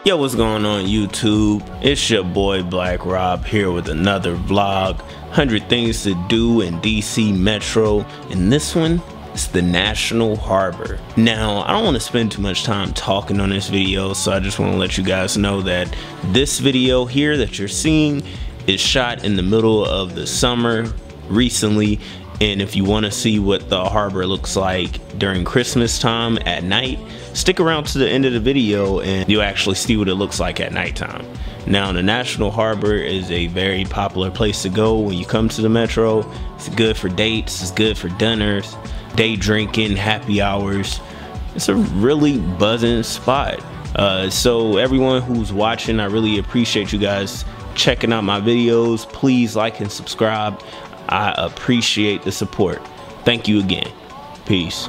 Yo, what's going on YouTube? It's your boy Black Rob here with another vlog. 100 things to do in DC Metro, and this one is the National Harbor. Now, I don't want to spend too much time talking on this video, so I just want to let you guys know that this video here that you're seeing is shot in the middle of the summer recently. And if you want to see what the harbor looks like during Christmas time at night, stick around to the end of the video and you'll actually see what it looks like at nighttime. Now, the National Harbor is a very popular place to go when you come to the Metro. It's good for dates, it's good for dinners, day drinking, happy hours. It's a really buzzing spot. So everyone who's watching, I really appreciate you guys checking out my videos. Please like and subscribe. I appreciate the support. Thank you again. Peace.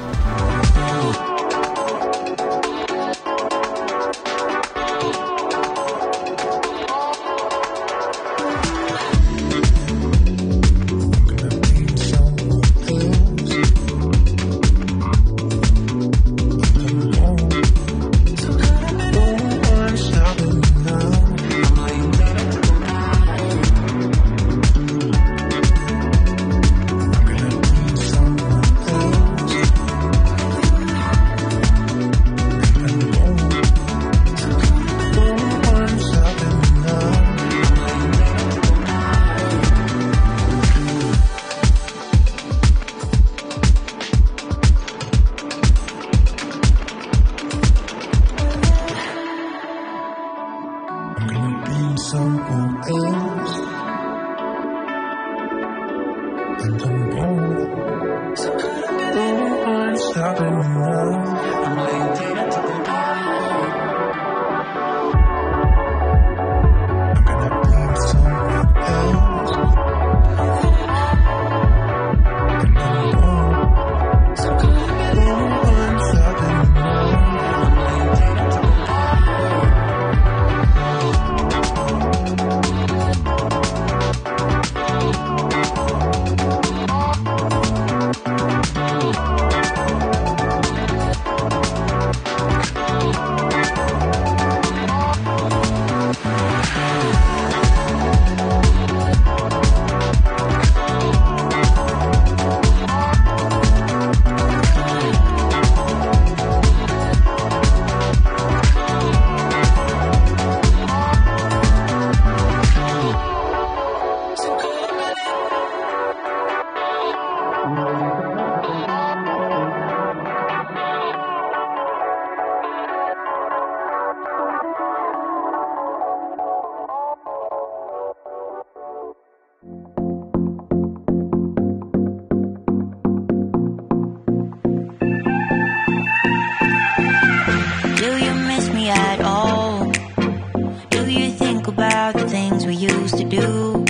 About the things we used to do.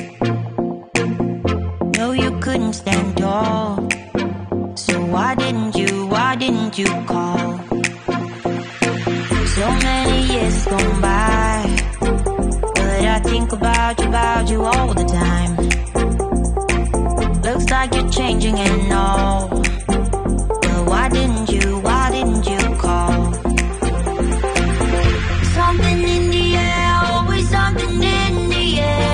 No, you couldn't stand tall. So why didn't you call? So many years gone by, but I think about you all the time. Looks like you're changing and all, but why didn't you call? Something in the air, always something in the air.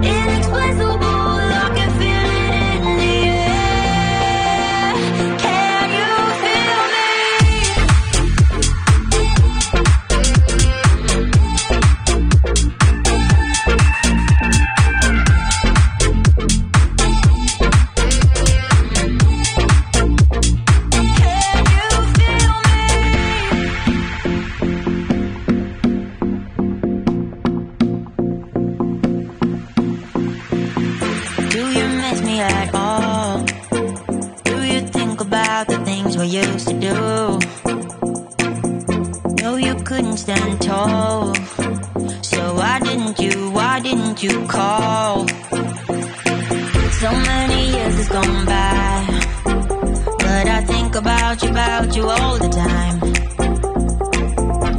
Inexplicable, I can feel it in the air. Can you feel me? At all? Do you think about the things we used to do? No, you couldn't stand tall. So why didn't you call? So many years has gone by, but I think about you all the time.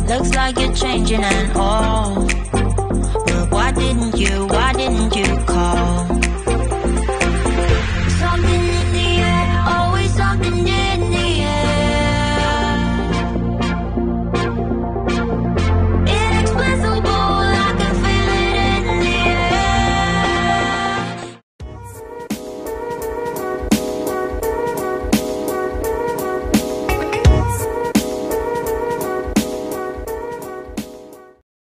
Looks like you're changing and all, but why didn't you